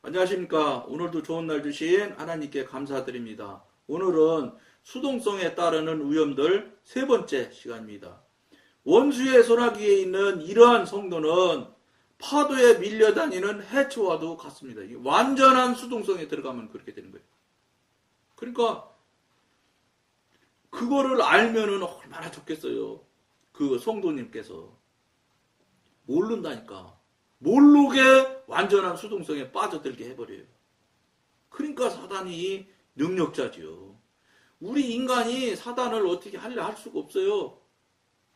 안녕하십니까. 오늘도 좋은 날 주신 하나님께 감사드립니다. 오늘은 수동성에 따르는 위험들 세 번째 시간입니다. 원수의 소나기에 있는 이러한 성도는 파도에 밀려다니는 해초와도 같습니다. 완전한 수동성에 들어가면 그렇게 되는 거예요. 그러니까 그거를 알면은 얼마나 좋겠어요. 그 성도님께서 모른다니까. 모르게 완전한 수동성에 빠져들게 해버려요. 그러니까 사단이 능력자지요. 우리 인간이 사단을 어떻게 하려 할 수가 없어요.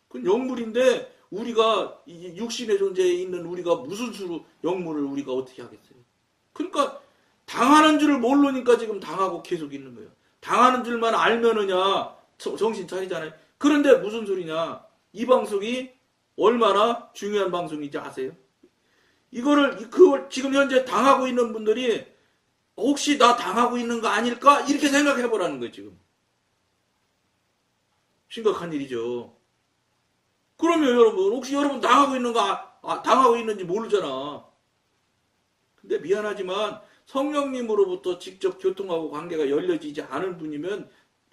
그건 영물인데 우리가 육신의 존재에 있는 우리가 무슨 수로 영물을 우리가 어떻게 하겠어요. 그러니까 당하는 줄을 모르니까 지금 당하고 계속 있는 거예요. 당하는 줄만 알면은야 정신 차리잖아요. 그런데 무슨 소리냐. 이 방송이 얼마나 중요한 방송인지 아세요? 그걸 지금 현재 당하고 있는 분들이 혹시 나 당하고 있는 거 아닐까? 이렇게 생각해 보라는 거예요, 지금. 심각한 일이죠. 그러면 여러분, 혹시 여러분 당하고 있는 거, 당하고 있는지 모르잖아. 근데 미안하지만 성령님으로부터 직접 교통하고 관계가 열려지지 않은 분이면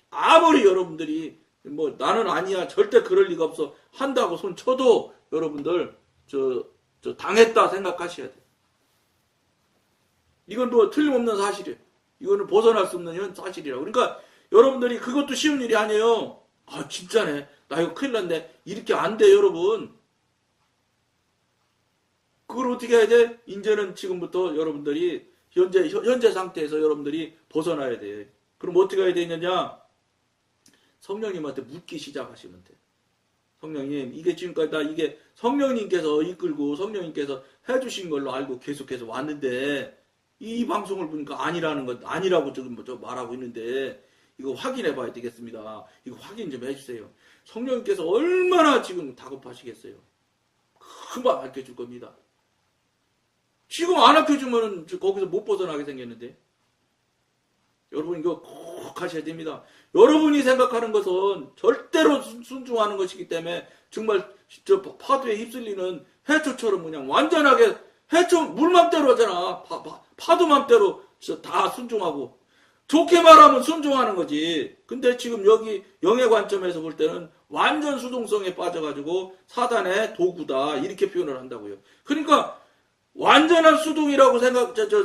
아무리 여러분들이 뭐 나는 아니야, 절대 그럴 리가 없어 한다고 손 쳐도 여러분들, 저 당했다 생각하셔야 돼요. 이건 뭐 틀림없는 사실이에요. 이거는 벗어날 수 없는 사실이라고. 그러니까 여러분들이 그것도 쉬운 일이 아니에요. 아 진짜네. 나 이거 큰일 났네. 이렇게 안 돼 여러분. 그걸 어떻게 해야 돼? 이제는 지금부터 여러분들이 현재 상태에서 여러분들이 벗어나야 돼. 그럼 어떻게 해야 되느냐? 성령님한테 묻기 시작하시면 돼. 성령님, 이게 지금까지 다 이게 성령님께서 이끌고 성령님께서 해주신 걸로 알고 계속해서 왔는데 이 방송을 보니까 아니라고 지금 말하고 있는데 이거 확인해 봐야 되겠습니다. 이거 확인 좀 해주세요. 성령님께서 얼마나 지금 다급하시겠어요. 금방 알려줄 겁니다. 지금 안 알려주면 거기서 못 벗어나게 생겼는데 여러분 이거 꼭 하셔야 됩니다. 여러분이 생각하는 것은 절대로 순종하는 것이기 때문에 정말 저 파도에 휩쓸리는 해초처럼 그냥 완전하게 해초 물 맘대로 하잖아. 파도 맘대로 다 순종하고 좋게 말하면 순종하는 거지. 근데 지금 여기 영의 관점에서 볼 때는 완전 수동성에 빠져가지고 사단의 도구다 이렇게 표현을 한다고요. 그러니까 완전한 수동이라고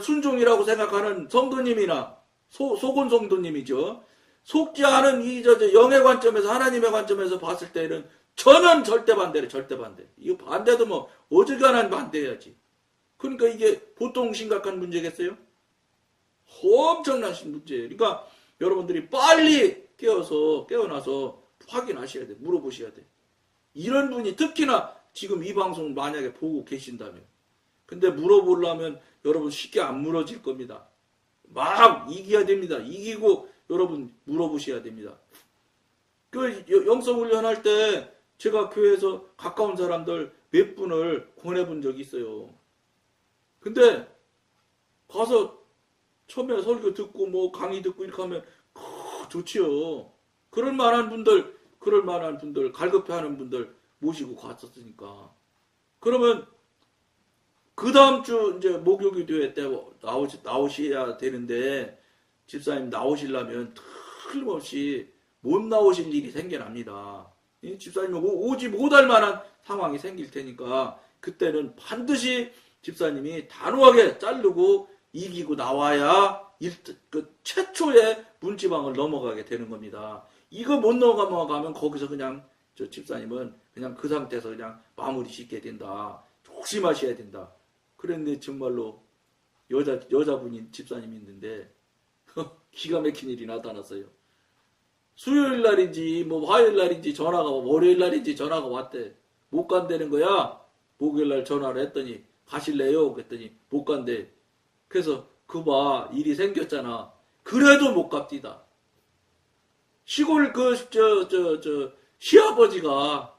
순종이라고 생각하는 성도님이나 속은 성도님이죠. 속지 않은 영의 관점에서 하나님의 관점에서 봤을 때는 전혀 절대 반대래. 절대 반대. 이거 반대도 뭐 어지간한 반대해야지. 그러니까 이게 보통 심각한 문제겠어요? 엄청난 문제예요. 그러니까 여러분들이 빨리 깨어나서 확인하셔야 돼. 물어보셔야 돼. 이런 분이 특히나 지금 이 방송 만약에 보고 계신다면 근데 물어보려면 여러분 쉽게 안 물어질 겁니다. 막 이겨야 됩니다. 이기고 여러분 물어보셔야 됩니다. 그 영성훈련할 때 제가 교회에서 가까운 사람들 몇 분을 권해본 적이 있어요. 근데 가서 처음에 설교 듣고 뭐 강의 듣고 이렇게 하면 좋지요. 그럴 만한 분들 갈급해하는 분들 모시고 갔었으니까. 그러면 그 다음 주 이제 목요기도회 때 나오셔야 되는데 집사님 나오시려면 틀림없이 못 나오실 일이 생겨납니다. 집사님이 오지 못할 만한 상황이 생길 테니까 그때는 반드시 집사님이 단호하게 자르고 이기고 나와야 그 최초의 문지방을 넘어가게 되는 겁니다. 이거 못 넘어가면 거기서 그냥 집사님은 그냥 그 상태에서 그냥 마무리 짓게 된다. 조심하셔야 된다. 그런데 정말로 여자분인 집사님이 있는데 기가 막힌 일이 나타났어요. 수요일 날인지 뭐 화요일 날인지 월요일 날인지 전화가 왔대. 못 간다는 거야. 목요일 날 전화를 했더니 가실래요? 그랬더니 못 간대. 그래서 일이 생겼잖아. 그래도 못 갑디다. 시골 시아버지가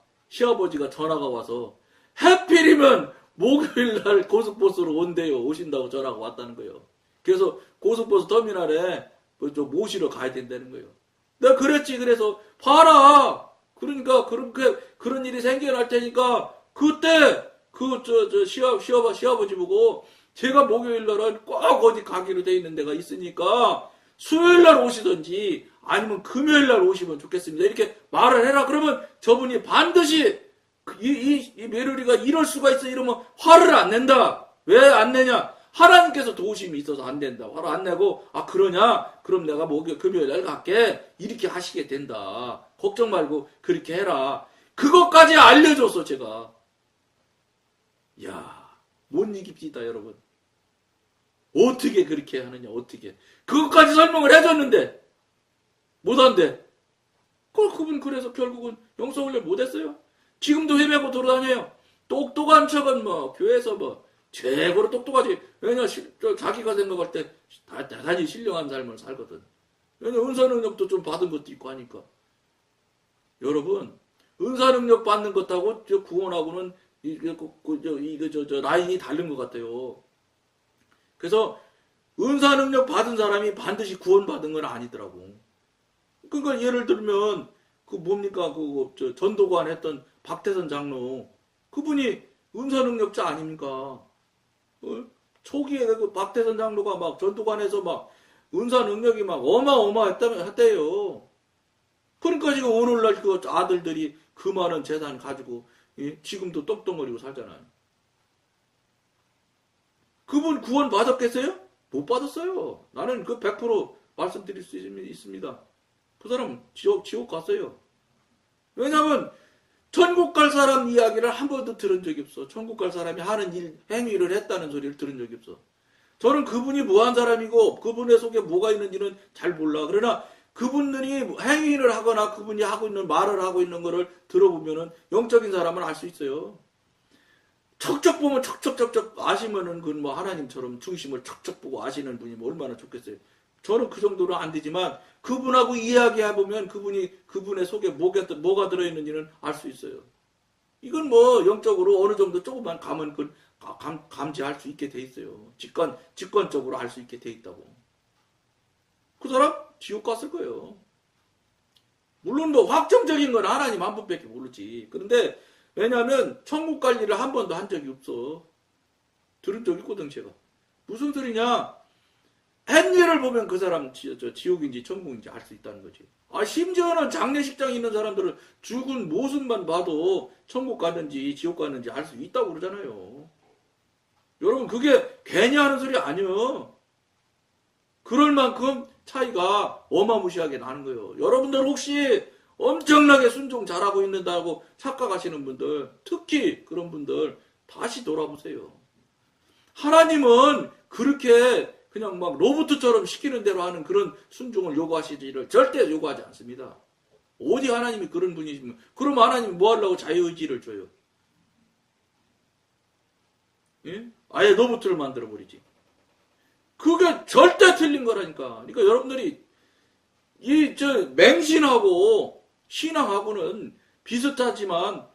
전화가 와서 해필이면 목요일 날 고속버스로 오신다고 전화가 왔다는 거예요. 그래서 고속버스 터미널에 모시러 가야 된다는 거예요. 내가 그랬지. 그래서 봐라. 그러니까 그런 일이 생겨날 테니까 그때 시아버지 보고 제가 목요일 날은 꼭 어디 가기로 돼 있는 데가 있으니까 수요일 날 오시든지 아니면 금요일 날 오시면 좋겠습니다. 이렇게 말을 해라. 그러면 저분이 반드시 이 며느리가 이럴 수가 있어 이러면 화를 안 낸다. 왜 안 내냐? 하나님께서 도우심이 있어서 안 된다. 화를 안 내고 그러냐? 그럼 내가 금요일 날 갈게. 이렇게 하시게 된다. 걱정 말고 그렇게 해라. 그것까지 알려줬어 제가. 야, 못 이깁시다 여러분. 어떻게 그렇게 하느냐 어떻게. 그것까지 설명을 해줬는데 못한대. 그분 그래서 결국은 영성훈련 못했어요. 지금도 헤매고 돌아다녀요. 똑똑한 척은 뭐 교회에서 뭐 최고로 똑똑하지. 왜냐 자기가 생각할 때 대단히 신령한 삶을 살거든. 왜냐 은사능력도 좀 받은 것도 있고 하니까. 여러분 은사능력 받는 것하고 구원하고는 라인이 다른 것 같아요. 그래서 은사능력 받은 사람이 반드시 구원받은 건 아니더라고. 그러니까 예를 들면 뭡니까 전도관 했던 박태선 장로 그분이 은사능력자 아닙니까? 초기에 그 박태선 장로가 막 전도관에서 막 은사능력이 막 어마어마했대요. 그러니까 지금 오늘날 그 아들들이 그 많은 재산 가지고 지금도 똑똑거리고 살잖아요. 그분 구원 받았겠어요? 못 받았어요. 나는 그 100% 말씀드릴 수 있습니다. 그 사람 지옥 갔어요. 왜냐하면 천국 갈 사람 이야기를 한 번도 들은 적이 없어. 천국 갈 사람이 하는 행위를 했다는 소리를 들은 적이 없어. 저는 그분이 뭐한 사람이고 그분의 속에 뭐가 있는지는 잘 몰라. 그러나 그분들이 행위를 하거나 그분이 하고 있는 말을 하고 있는 거를 들어보면은 영적인 사람은 알 수 있어요. 척척 보면 척척 아시면은 그 뭐 하나님처럼 중심을 척척 보고 아시는 분이 뭐 얼마나 좋겠어요. 저는 그 정도로 안 되지만 그분하고 이야기해보면 그분의 속에 뭐가 들어있는지는 알 수 있어요. 이건 뭐 영적으로 어느 정도 조금만 가면 감지할 수 있게 돼 있어요. 직관적으로 알 수 있게 돼 있다고. 그 사람 지옥 갔을 거예요. 물론 뭐 확정적인 건 하나님 한 분밖에 모르지. 그런데 왜냐하면 천국 갈 일을 한 번도 한 적이 없어. 들은 적 있거든 제가. 무슨 소리냐? 행위를 보면 그 사람 지옥인지 천국인지 알 수 있다는 거지. 심지어는 장례식장에 있는 사람들은 죽은 모습만 봐도 천국 가는지 지옥 가는지 알 수 있다고 그러잖아요. 여러분 그게 괜히 하는 소리 아니에요. 그럴 만큼 차이가 어마무시하게 나는 거예요. 여러분들 혹시 엄청나게 순종 잘하고 있는다고 착각하시는 분들, 특히 그런 분들 다시 돌아보세요. 하나님은 그렇게 그냥 막 로봇처럼 시키는 대로 하는 그런 순종을 요구하시지를 절대 요구하지 않습니다. 어디 하나님이 그런 분이시면 그럼 하나님이 뭐 하려고 자유의지를 줘요? 예? 아예 로봇을 만들어버리지. 그게 절대 틀린 거라니까. 그러니까 여러분들이 맹신하고 신앙하고는 비슷하지만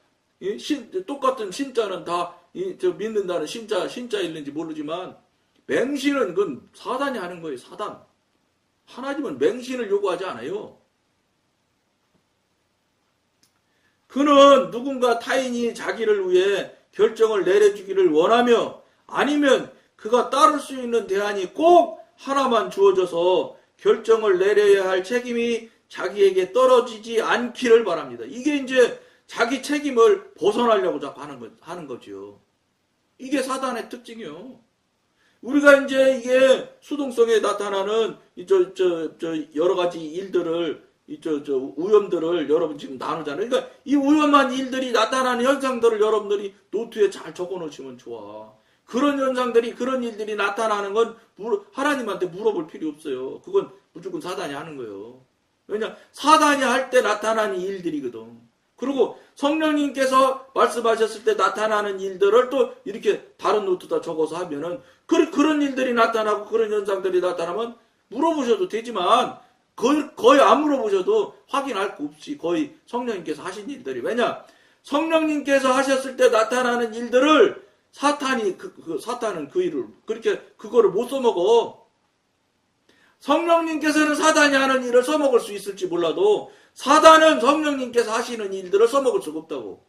똑같은 신자는 다 믿는다는 신자일는지 모르지만 맹신은 그건 사단이 하는 거예요. 사단. 하나님은 맹신을 요구하지 않아요. 그는 누군가 타인이 자기를 위해 결정을 내려주기를 원하며 아니면 그가 따를 수 있는 대안이 꼭 하나만 주어져서 결정을 내려야 할 책임이 자기에게 떨어지지 않기를 바랍니다. 이게 이제 자기 책임을 벗어나려고 자꾸 하는 거죠. 이게 사단의 특징이요. 우리가 이제 이게 수동성에 나타나는 여러 가지 일들을 우염들을 여러분 지금 나누잖아요. 그러니까 이 우염한 일들이 나타나는 현상들을 여러분들이 노트에 잘 적어 놓으시면 좋아. 그런 현상들이 그런 일들이 나타나는 건 하나님한테 물어볼 필요 없어요. 그건 무조건 사단이 하는 거예요. 왜냐 사단이 할 때 나타나는 일들이거든. 그리고 성령님께서 말씀하셨을 때 나타나는 일들을 또 이렇게 다른 노트다 적어서 하면은 그런 일들이 나타나고 그런 현상들이 나타나면 물어보셔도 되지만 거의 안 물어보셔도 확인할 거 없이 거의 성령님께서 하신 일들이. 왜냐 성령님께서 하셨을 때 나타나는 일들을 사탄은 그 일을 그거를 못 써먹어. 성령님께서는 사단이 하는 일을 써먹을 수 있을지 몰라도 사단은 성령님께서 하시는 일들을 써먹을 수가 없다고.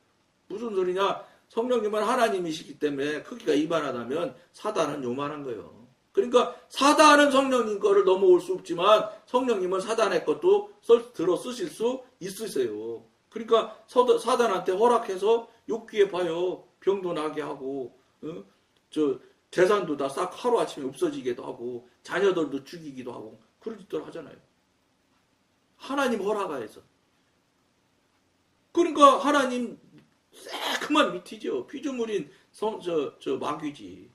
무슨 소리냐? 성령님은 하나님이시기 때문에 크기가 이만하다면 사단은 요만한 거예요. 그러니까 사단은 성령님 거를 넘어올 수 없지만 성령님은 사단의 것도 들어 쓰실 수 있으세요. 그러니까 사단한테 허락해서 욕기에 봐요. 병도 나게 하고 재산도 다 싹 하루아침에 없어지기도 하고 자녀들도 죽이기도 하고 그런 짓들 하잖아요. 하나님 허락하에서. 그러니까 하나님 새그만 밑이죠. 피조물인 마귀지.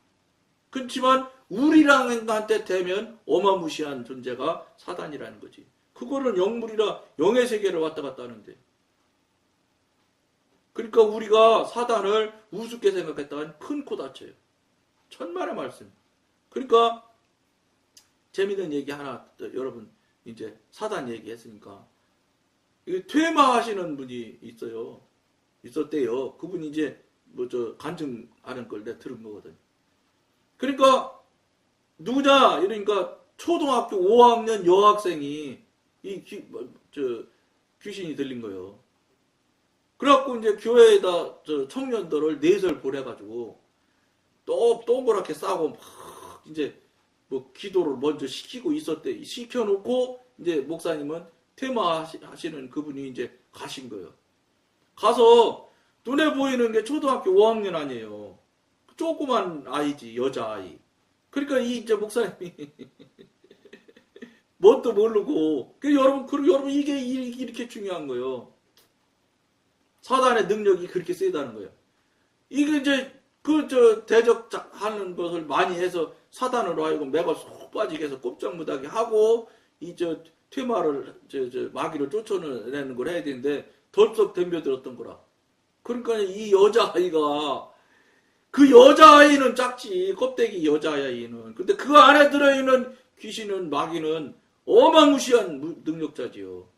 그렇지만 우리랑한테 되면 어마무시한 존재가 사단이라는 거지. 그거는 영물이라 영의 세계를 왔다 갔다 하는데. 그러니까 우리가 사단을 우습게 생각했다간 큰 코 다쳐요. 천만의 말씀. 그러니까 재미있는 얘기 하나 여러분 이제 사단 얘기했으니까 퇴마하시는 분이 있었대요. 그분이 이제 간증하는 걸 내가 들은 거거든. 그러니까 누구냐 이러니까 초등학교 5학년 여학생이 귀신이 들린 거예요. 그래갖고 이제 교회에다 청년들을 넷을 보내가지고 또 동그랗게 싸고 막 이제 기도를 먼저 시키고 있었대. 시켜놓고 이제 목사님은 퇴마하시는 그분이 이제 가신 거예요. 가서 눈에 보이는 게 초등학교 5학년 아니에요. 조그만 아이지, 여자아이. 그러니까 이제 목사님이 뭣도 모르고. 여러분 이게 이렇게 중요한 거예요. 사단의 능력이 그렇게 세다는 거예요. 이게 이제 대적하는 것을 많이 해서 사단으로 하여금 매가 쏙 빠지게 해서 꼼짝 못하게 하고 퇴마를 마귀를 쫓아내는 걸 해야 되는데 덜썩 덤벼들었던 거라. 그러니까 이 여자아이가 그 여자아이는 작지. 껍데기 여자아이는. 근데 그 안에 들어있는 귀신은 마귀는 어마무시한 능력자지요.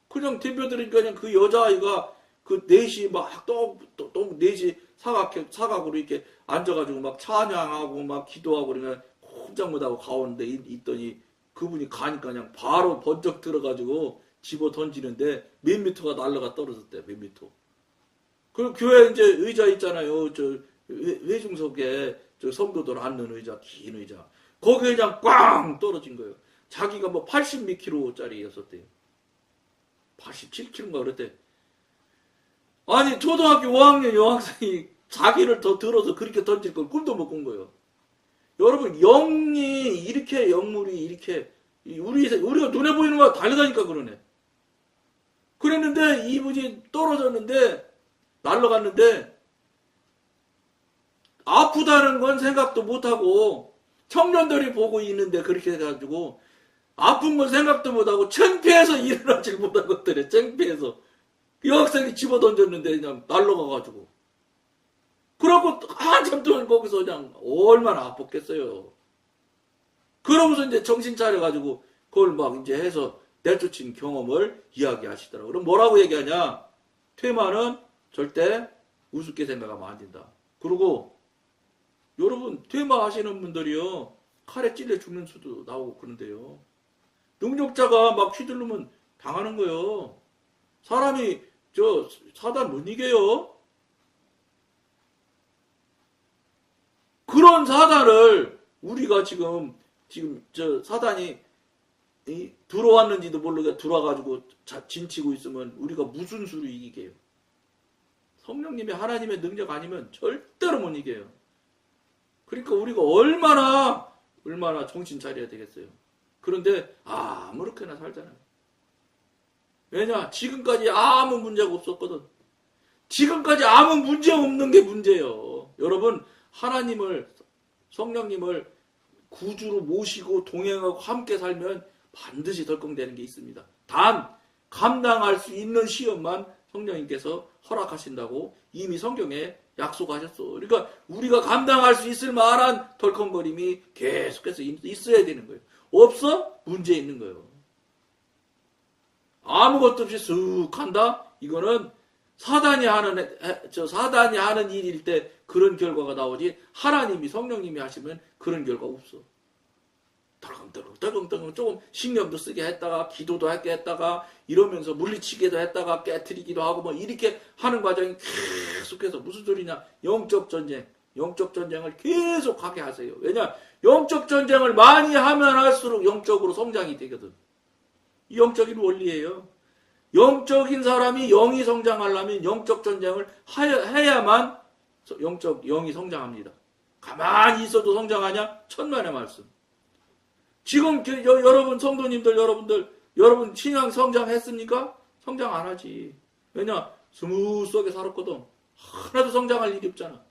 그냥 덤벼들으니까 그냥 그 여자아이가 그 넷이 막 또 넷이 사각으로 이렇게 앉아가지고 막 찬양하고 막 기도하고 그러면 꼼짝 못하고 가오는데 있더니 그분이 가니까 그냥 바로 번쩍 들어가지고 집어 던지는데 몇 미터가 날라가 떨어졌대. 몇 미터. 그 교회 이제 의자 있잖아요. 회중석에 성도들 앉는 의자, 긴 의자. 거기에 그냥 꽝 떨어진 거예요. 자기가 80 몇 킬로짜리였었대요. 87kg인가 그랬대. 아니 초등학교 5학년 여학생이 자기를 더 들어서 그렇게 던질 걸 꿈도 못 꾼 거예요. 여러분 영이 이렇게 영물이 이렇게 우리가 눈에 보이는 거가 다르다니까 그러네. 그랬는데 이분이 떨어졌는데 날아갔는데 아프다는 건 생각도 못하고 청년들이 보고 있는데 그렇게 해가지고 아픈 건 생각도 못하고 창피해서 일어나질 못한 것들에 창피해서 여학생이 집어던졌는데 그냥 날아가가지고 그러고 한참 동안 거기서 그냥 얼마나 아팠겠어요. 그러고서 이제 정신 차려가지고 그걸 막 이제 해서 내쫓은 경험을 이야기하시더라고요. 그럼 뭐라고 얘기하냐? 퇴마는 절대 우습게 생각하면 안 된다. 그리고 여러분 퇴마하시는 분들이요 칼에 찔려 죽는 수도 나오고 그런데요. 능력자가 막 휘두르면 당하는 거예요. 사람이 사단 못 이겨요. 그런 사단을 우리가 지금 사단이 들어왔는지도 모르게 들어와가지고 진치고 있으면 우리가 무슨 수로 이기게요? 성령님의 하나님의 능력 아니면 절대로 못 이겨요. 그러니까 우리가 얼마나 정신 차려야 되겠어요. 그런데 아무렇게나 살잖아요. 왜냐? 지금까지 아무 문제가 없었거든. 지금까지 아무 문제 없는 게 문제예요. 여러분 하나님을 성령님을 구주로 모시고 동행하고 함께 살면 반드시 덜컹대는 게 있습니다. 단 감당할 수 있는 시험만 성령님께서 허락하신다고 이미 성경에 약속하셨어. 그러니까 우리가 감당할 수 있을 만한 덜컹거림이 계속해서 있어야 되는 거예요. 없어? 문제 있는 거예요. 아무것도 없이 쓱 한다? 이거는 사단이 하는 일일 때 그런 결과가 나오지 하나님이 성령님이 하시면 그런 결과 없어. 덜컹덜컹 조금 신경도 쓰게 했다가 기도도 하게 했다가 이러면서 물리치기도 했다가 깨트리기도 하고 뭐 이렇게 하는 과정이 계속해서 무슨 소리냐? 영적 전쟁을 계속하게 하세요. 왜냐? 영적 전쟁을 많이 하면 할수록 영적으로 성장이 되거든. 이 영적인 원리예요. 영적인 사람이 영이 성장하려면 영적 전쟁을 해야만 영이 성장합니다. 가만히 있어도 성장하냐? 천만의 말씀. 지금 여러분 성도님들 여러분 신앙 성장했습니까? 성장 안 하지. 왜냐? 스무스하게 살았거든. 하나도 성장할 일이 없잖아.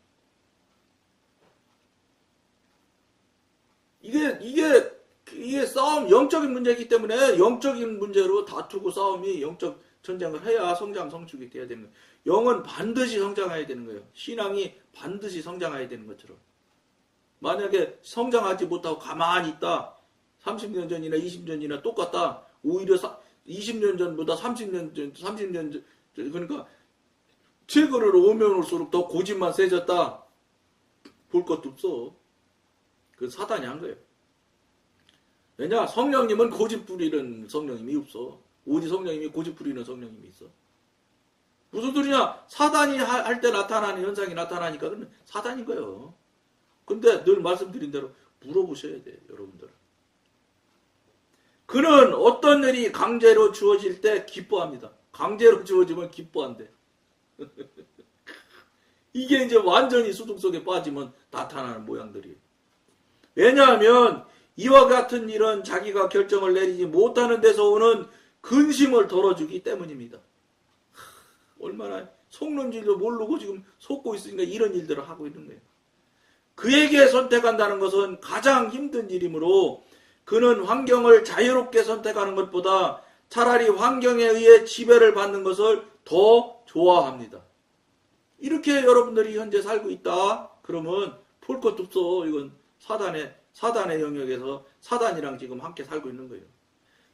이게 싸움, 영적인 문제이기 때문에 영적인 문제로 다투고 싸움이 영적 전쟁을 해야 성장, 성축이 돼야 되는 거예요. 영은 반드시 성장해야 되는 거예요. 신앙이 반드시 성장해야 되는 것처럼. 만약에 성장하지 못하고 가만히 있다. 30년 전이나 20년 전이나 똑같다. 오히려 20년 전보다 30년 전, 그러니까 최근으로 오면 올수록 더 고집만 세졌다. 볼 것도 없어. 그 사단이 한 거예요. 왜냐? 성령님은 고집 부리는 성령님이 없어. 오직 성령님이 고집 부리는 성령님이 있어. 무슨 소리냐? 사단이 할 때 나타나는 현상이 나타나니까 그건 사단인 거예요. 근데 늘 말씀드린 대로 물어보셔야 돼요, 여러분들. 그는 어떤 일이 강제로 주어질 때 기뻐합니다. 강제로 주어지면 기뻐한대. 이게 이제 완전히 수동 속에 빠지면 나타나는 모양들이에요. 왜냐하면 이와 같은 일은 자기가 결정을 내리지 못하는 데서 오는 근심을 덜어주기 때문입니다. 얼마나 속는 줄도 모르고 지금 속고 있으니까 이런 일들을 하고 있는 거예요. 그에게 선택한다는 것은 가장 힘든 일이므로 그는 환경을 자유롭게 선택하는 것보다 차라리 환경에 의해 지배를 받는 것을 더 좋아합니다. 이렇게 여러분들이 현재 살고 있다. 그러면 볼 것도 없어. 이건 사단의 영역에서 사단이랑 지금 함께 살고 있는 거예요.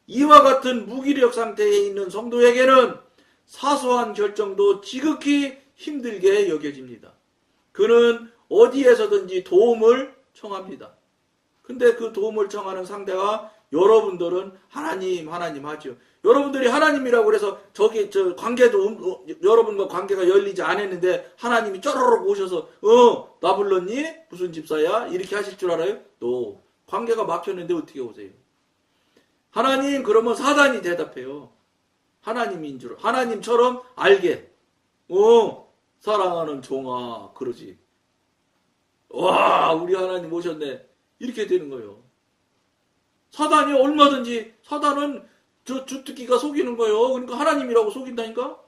이와 같은 무기력 상태에 있는 성도에게는 사소한 결정도 지극히 힘들게 여겨집니다. 그는 어디에서든지 도움을 청합니다. 근데 그 도움을 청하는 상대가 여러분들은 하나님 하죠. 여러분들이 하나님이라고 그래서 관계도 여러분과 관계가 열리지 않았는데 하나님이 쪼르륵 오셔서 나 불렀니? 무슨 집사야? 이렇게 하실 줄 알아요? 또 관계가 막혔는데 어떻게 오세요? 하나님 그러면 사단이 대답해요. 하나님인 줄 하나님처럼 알게. 사랑하는 종아 그러지. 와 우리 하나님 오셨네. 이렇게 되는 거예요. 사단이 얼마든지 사단은 저 주특기가 속이는 거예요. 그러니까 하나님이라고 속인다니까.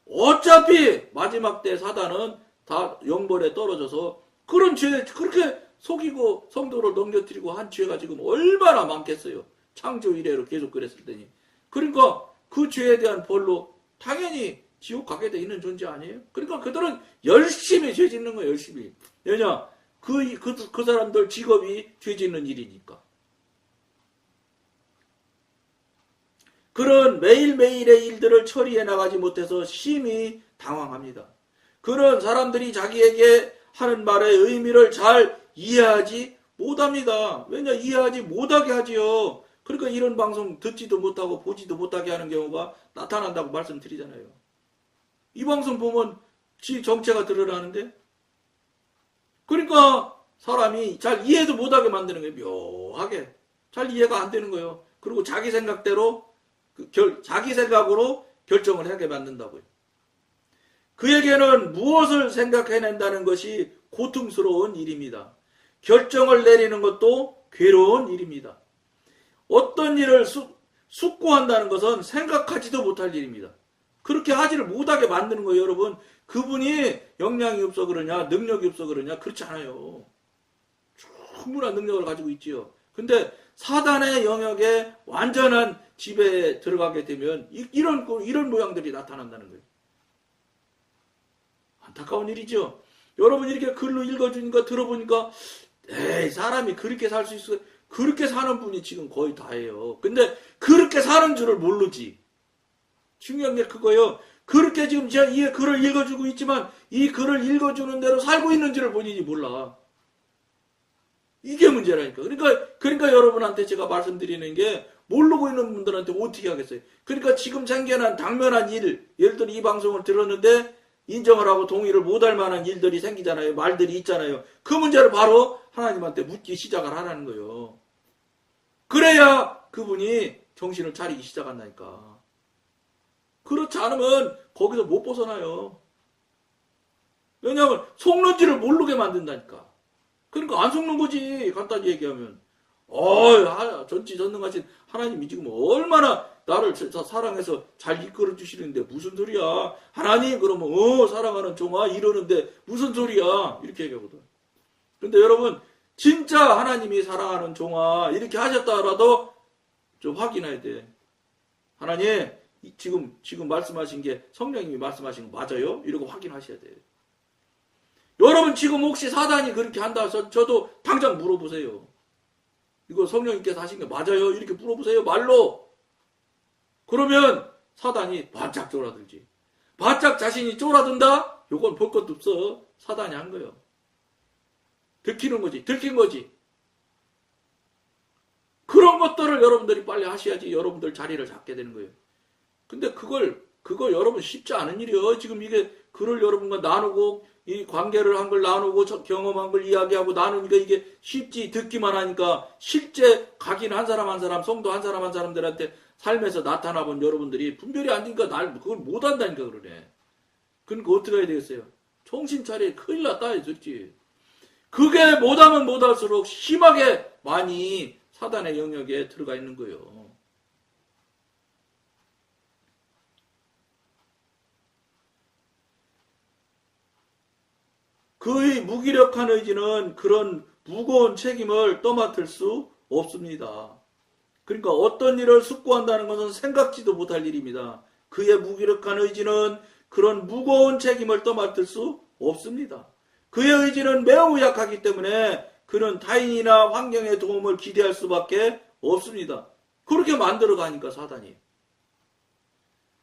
어차피 마지막 때 사단은 다 영벌에 떨어져서 그런 죄 그렇게 속이고 성도를 넘겨뜨리고 한 죄가 지금 얼마나 많겠어요. 창조 이래로 계속 그랬을 테니. 그러니까 그 죄에 대한 벌로 당연히 지옥 가게 돼 있는 존재 아니에요? 그러니까 그들은 열심히 죄 짓는 거예요. 열심히. 왜냐? 그 사람들 직업이 죄 짓는 일이니까. 그런 매일매일의 일들을 처리해 나가지 못해서 심히 당황합니다. 그런 사람들이 자기에게 하는 말의 의미를 잘 이해하지 못합니다. 왜냐? 이해하지 못하게 하지요. 그러니까 이런 방송 듣지도 못하고 보지도 못하게 하는 경우가 나타난다고 말씀드리잖아요. 이 방송 보면 지 정체가 드러나는데 그러니까 사람이 잘 이해도 못하게 만드는 거예요. 묘하게. 잘 이해가 안 되는 거예요. 그리고 자기 생각대로 자기 생각으로 결정을 하게 만든다고요. 그에게는 무엇을 생각해낸다는 것이 고통스러운 일입니다. 결정을 내리는 것도 괴로운 일입니다. 어떤 일을 숙고한다는 것은 생각하지도 못할 일입니다. 그렇게 하지를 못하게 만드는 거예요, 여러분. 그분이 역량이 없어 그러냐, 능력이 없어 그러냐, 그렇지 않아요. 충분한 능력을 가지고 있지요. 근데 사단의 영역에 완전한 지배에 들어가게 되면 이런 모양들이 나타난다는 거예요. 안타까운 일이죠. 여러분 이렇게 글로 읽어주니까 들어보니까 사람이 그렇게 살 수 있어. 그렇게 사는 분이 지금 거의 다예요. 근데 그렇게 사는 줄을 모르지. 중요한 게 그거예요. 그렇게 지금 제가 이 글을 읽어주고 있지만 이 글을 읽어주는 대로 살고 있는지를 본인이 몰라. 이게 문제라니까. 그러니까 그러니까 여러분한테 제가 말씀드리는 게 모르고 있는 분들한테 어떻게 하겠어요. 그러니까 지금 생겨난 당면한 일, 예를 들어 이 방송을 들었는데 인정을 하고 동의를 못할 만한 일들이 생기잖아요. 말들이 있잖아요. 그 문제를 바로 하나님한테 묻기 시작을 하라는 거예요. 그래야 그분이 정신을 차리기 시작한다니까. 그렇지 않으면 거기서 못 벗어나요. 왜냐하면 속는지를 모르게 만든다니까. 그러니까 안 속는 거지. 간단히 얘기하면. 전지전능하신 하나님이 지금 얼마나 나를 사랑해서 잘 이끌어 주시는데 무슨 소리야. 하나님 그러면 사랑하는 종아 이러는데 무슨 소리야. 이렇게 얘기하거든. 근데 여러분 진짜 하나님이 사랑하는 종아 이렇게 하셨다라도 좀 확인해야 돼. 하나님 지금 말씀하신 게 성령님이 말씀하신 거 맞아요? 이러고 확인하셔야 돼. 여러분 지금 혹시 사단이 그렇게 한다 해서 저도 당장 물어보세요. 이거 성령님께서 하신 게 맞아요? 이렇게 물어보세요. 말로. 그러면 사단이 바짝 쫄아들지. 바짝 자신이 쫄아든다? 요건 볼 것도 없어. 사단이 한 거예요. 들키는 거지. 들킨 거지. 그런 것들을 여러분들이 빨리 하셔야지 여러분들 자리를 잡게 되는 거예요. 근데 그거 여러분 쉽지 않은 일이에요. 지금 이게 글을 여러분과 나누고 이 관계를 한 걸 나누고 경험한 걸 이야기하고 나누니까 이게 쉽지 듣기만 하니까 실제 각인 한 사람 한 사람 성도 한 사람 한 사람들한테 삶에서 나타나 본 여러분들이 분별이 안 되니까 그걸 못 한다니까 그러네. 그러니까 어떻게 해야 되겠어요? 정신 차려 큰일 났다 했었지. 그게 못하면 못할수록 심하게 많이 사단의 영역에 들어가 있는 거예요. 그의 무기력한 의지는 그런 무거운 책임을 떠맡을 수 없습니다. 그러니까 어떤 일을 숙고한다는 것은 생각지도 못할 일입니다. 그의 무기력한 의지는 그런 무거운 책임을 떠맡을 수 없습니다. 그의 의지는 매우 약하기 때문에 그는 타인이나 환경의 도움을 기대할 수밖에 없습니다. 그렇게 만들어 가니까 사단이.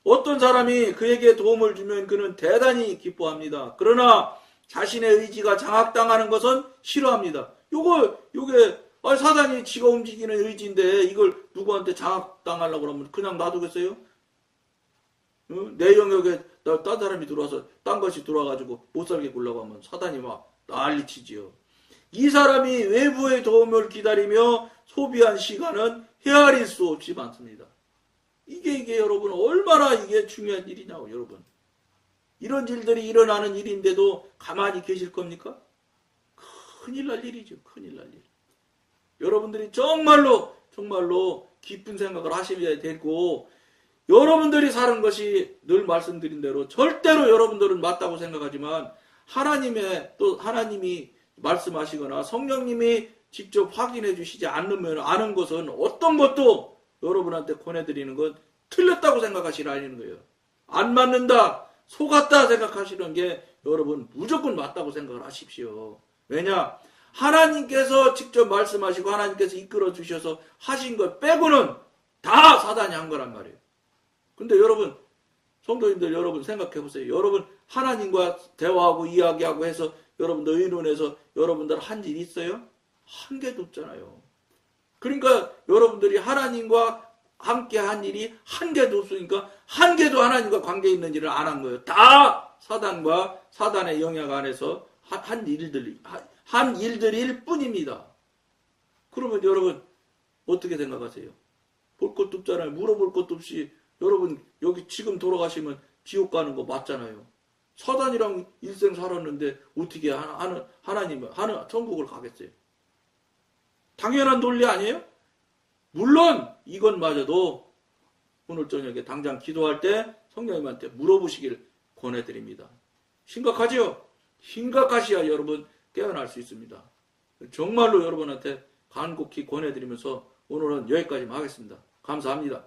어떤 사람이 그에게 도움을 주면 그는 대단히 기뻐합니다. 그러나 자신의 의지가 장악당하는 것은 싫어합니다. 요게 사단이 지가 움직이는 의지인데 이걸 누구한테 장악당하려고 그러면 그냥 놔두겠어요? 내 영역에 딴 사람이 들어와서 딴 것이 들어와가지고 못 살게 굴려고 하면 사단이 막 난리치지요. 이 사람이 외부의 도움을 기다리며 소비한 시간은 헤아릴 수 없이 많습니다. 이게 여러분 얼마나 이게 중요한 일이냐고 여러분. 이런 일들이 일어나는 일인데도 가만히 계실 겁니까? 큰일 날 일이죠. 큰일 날 일. 여러분들이 정말로 깊은 생각을 하셔야 되고 여러분들이 사는 것이 늘 말씀드린 대로 절대로 여러분들은 맞다고 생각하지만 하나님이 말씀하시거나 성령님이 직접 확인해 주시지 않으면 아는 것은 어떤 것도 여러분한테 권해드리는 건 틀렸다고 생각하시라는 거예요. 안 맞는다. 속았다 생각하시는 게 여러분 무조건 맞다고 생각을 하십시오. 왜냐? 하나님께서 직접 말씀하시고 하나님께서 이끌어 주셔서 하신 것 빼고는 다 사단이 한 거란 말이에요. 근데 여러분 성도님들 여러분 생각해 보세요. 여러분 하나님과 대화하고 이야기하고 해서 여러분들 의논해서 여러분들 한 일 있어요? 한 개도 없잖아요. 그러니까 여러분들이 하나님과 함께 한 일이 한 개도 없으니까 한 개도 하나님과 관계 있는 일을 안 한 거예요. 다 사단과 사단의 영향 안에서 한 일들일 뿐입니다. 그러면 여러분 어떻게 생각하세요? 볼 것도 없잖아요. 물어볼 것도 없이 여러분 여기 지금 돌아가시면 지옥 가는 거 맞잖아요. 사단이랑 일생 살았는데 어떻게 하나님은 천국을 가겠어요? 당연한 논리 아니에요? 물론 이것마저도 오늘 저녁에 당장 기도할 때 성령님한테 물어보시길 권해드립니다. 심각하지요? 심각하셔야 여러분 깨어날 수 있습니다. 정말로 여러분한테 간곡히 권해드리면서 오늘은 여기까지만 하겠습니다. 감사합니다.